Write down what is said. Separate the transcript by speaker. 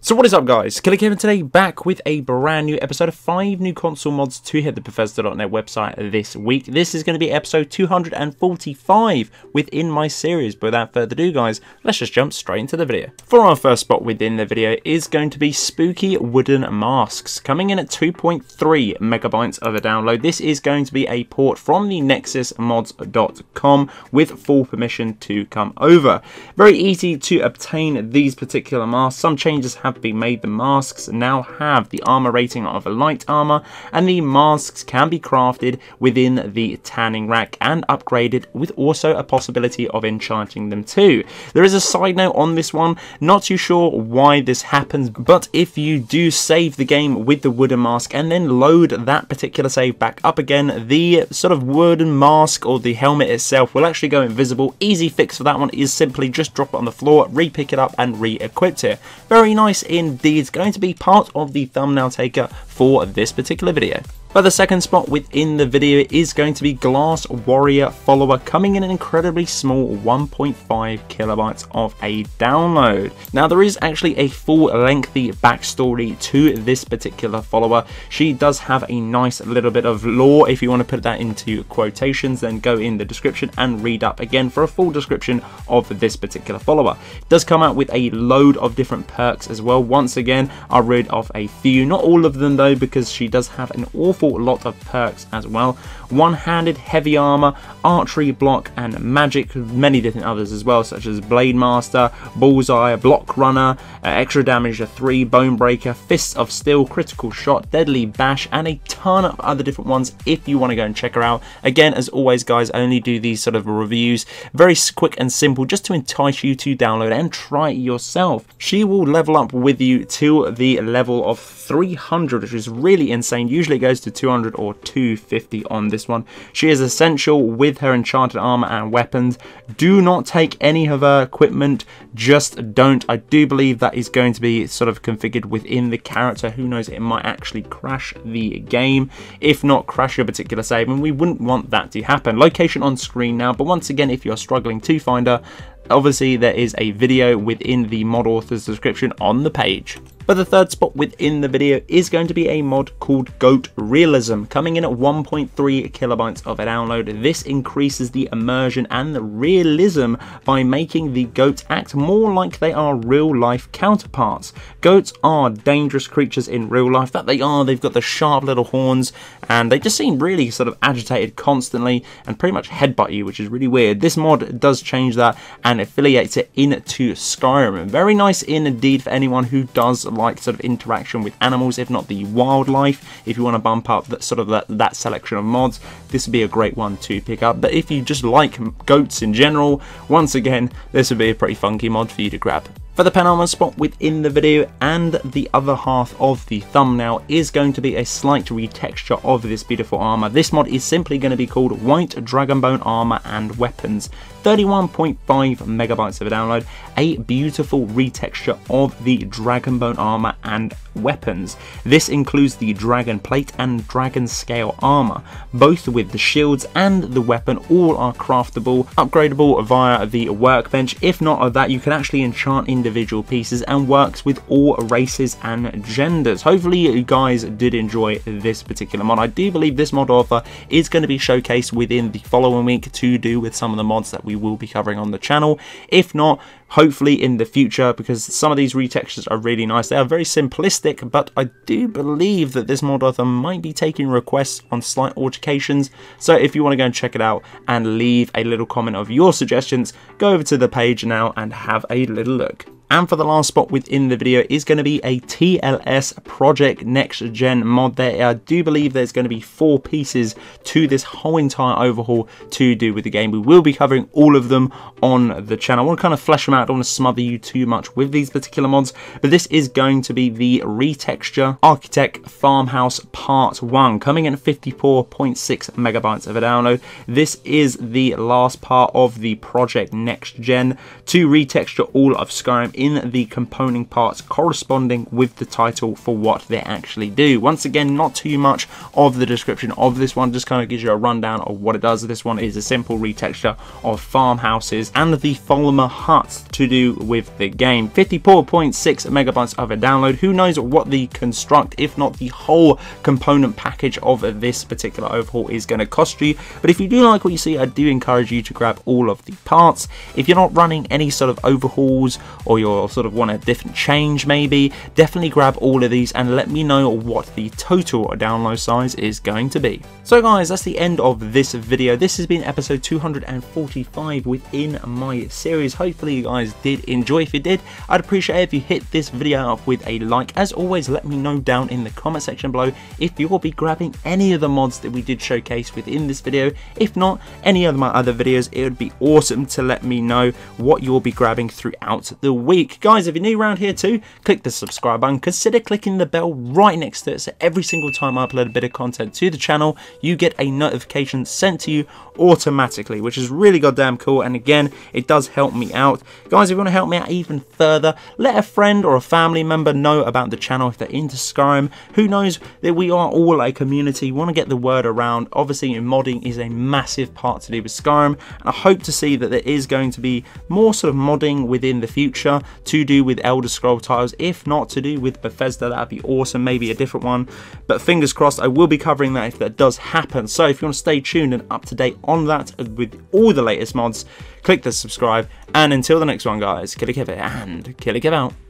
Speaker 1: So what is up, guys? Killerkev today, back with a brand new episode of 5 new console mods to hit the Bethesda.net website this week. This is going to be episode 245 within my series. But without further ado, guys, let's just jump straight into the video. For our first spot within the video is going to be Spooky Wooden Masks, coming in at 2.3 megabytes of a download. This is going to be a port from the nexusmods.com with full permission to come over. Very easy to obtain these particular masks. Some changes have been made. The masks now have the armor rating of a light armor, and the masks can be crafted within the tanning rack and upgraded, with also a possibility of enchanting them too. There is a side note on this one, not too sure why this happens, but if you do save the game with the wooden mask and then load that particular save back up again, the sort of wooden mask or the helmet itself will actually go invisible. Easy fix for that one is simply just drop it on the floor, re-pick it up and re-equip it. Very nice indeed, going to be part of the thumbnail taker for this particular video. But the second spot within the video is going to be Glass Warrior Follower, coming in an incredibly small 1.5 kilobytes of a download. Now there is actually a full lengthy backstory to this particular follower. She does have a nice little bit of lore. If you want to put that into quotations, then go in the description and read up again for a full description of this particular follower. It does come out with a load of different perks as well. Once again, I'll read off a few, not all of them though, because she does have an awful lot of perks as well. One-handed heavy armor, archery block and magic, many different others as well, such as Blade Master, Bullseye, Block Runner, extra damage to 3, Bone Breaker, Fists of Steel, Critical Shot, Deadly Bash, and a ton of other different ones if you want to go and check her out. Again, as always guys, I only do these sort of reviews very quick and simple, just to entice you to download and try it yourself. She will level up with you to the level of 300, which is really insane. Usually it goes to 200 or 250 on this one. She is essential with her enchanted armor and weapons. Do not take any of her equipment, just don't. I do believe that is going to be sort of configured within the character. Who knows, it might actually crash the game, if not crash your particular save, and we wouldn't want that to happen. Location on screen now, but once again, if you're struggling to find her, obviously there is a video within the mod author's description on the page. But the third spot within the video is going to be a mod called Goat Realism, coming in at 1.3 kilobytes of a download. This increases the immersion and the realism by making the goats act more like they are real life counterparts. Goats are dangerous creatures in real life, that they are. They've got the sharp little horns and they just seem really sort of agitated constantly and pretty much headbutt you, which is really weird. This mod does change that and affiliates it into Skyrim. Very nice indeed for anyone who does like sort of interaction with animals, if not the wildlife. If you want to bump up that sort of that selection of mods, this would be a great one to pick up. But if you just like goats in general, once again, this would be a pretty funky mod for you to grab. For the penultimate spot within the video and the other half of the thumbnail is going to be a slight retexture of this beautiful armor. This mod is simply going to be called White Dragonbone Armor and Weapons. 31.5 megabytes of a download, a beautiful retexture of the Dragonbone armor and weapons. This includes the Dragon Plate and Dragon Scale armor, both with the shields and the weapon. All are craftable, upgradable via the workbench. If not of that, you can actually enchant individual pieces and works with all races and genders. Hopefully you guys did enjoy this particular mod. I do believe this mod author is going to be showcased within the following week to do with some of the mods that we will be covering on the channel. If not, hopefully in the future, because some of these retextures are really nice. They are very simplistic, but I do believe that this mod author might be taking requests on slight altercations. So if you want to go and check it out and leave a little comment of your suggestions, go over to the page now and have a little look. And for the last spot within the video is going to be a TLS Project Nextgen mod. There, I do believe there's going to be 4 pieces to this whole entire overhaul to do with the game. We will be covering all of them on the channel. I want to kind of flesh them out. I don't want to smother you too much with these particular mods, but this is going to be the Retexture Architect Farmhouse Part 1, coming in at 54.6 megabytes of a download. This is the last part of the Project Nextgen to retexture all of Skyrim in the component parts corresponding with the title for what they actually do. Once again, not too much of the description of this one, just kind of gives you a rundown of what it does. This one is a simple retexture of farmhouses and the farmer huts to do with the game. 54.6 megabytes of a download. Who knows what the construct, if not the whole component package of this particular overhaul is going to cost you. But if you do like what you see, I do encourage you to grab all of the parts. If you're not running any sort of overhauls, or you're sort of want a different change maybe, definitely grab all of these and let me know what the total download size is going to be. So guys, that's the end of this video. This has been episode 245 within my series. Hopefully you guys did enjoy. If you did, I'd appreciate it if you hit this video up with a like. As always, let me know down in the comment section below if you will be grabbing any of the mods that we did showcase within this video. If not, any of my other videos, it would be awesome to let me know what you'll be grabbing throughout the week. Guys, if you're new around here too, click the subscribe button, consider clicking the bell right next to it, so every single time I upload a bit of content to the channel, you get a notification sent to you automatically, which is really goddamn cool. And again, it does help me out. Guys, if you want to help me out even further, let a friend or a family member know about the channel if they're into Skyrim. Who knows, that we are all a community. We want to get the word around. Obviously, modding is a massive part to do with Skyrim, and I hope to see that there is going to be more sort of modding within the future to do with Elder Scroll titles. If not to do with Bethesda, that'd be awesome, maybe a different one, but fingers crossed, I will be covering that if that does happen. So if you want to stay tuned and up to date on that with all the latest mods, click the subscribe, and until the next one guys, Killerkev and Killerkev out.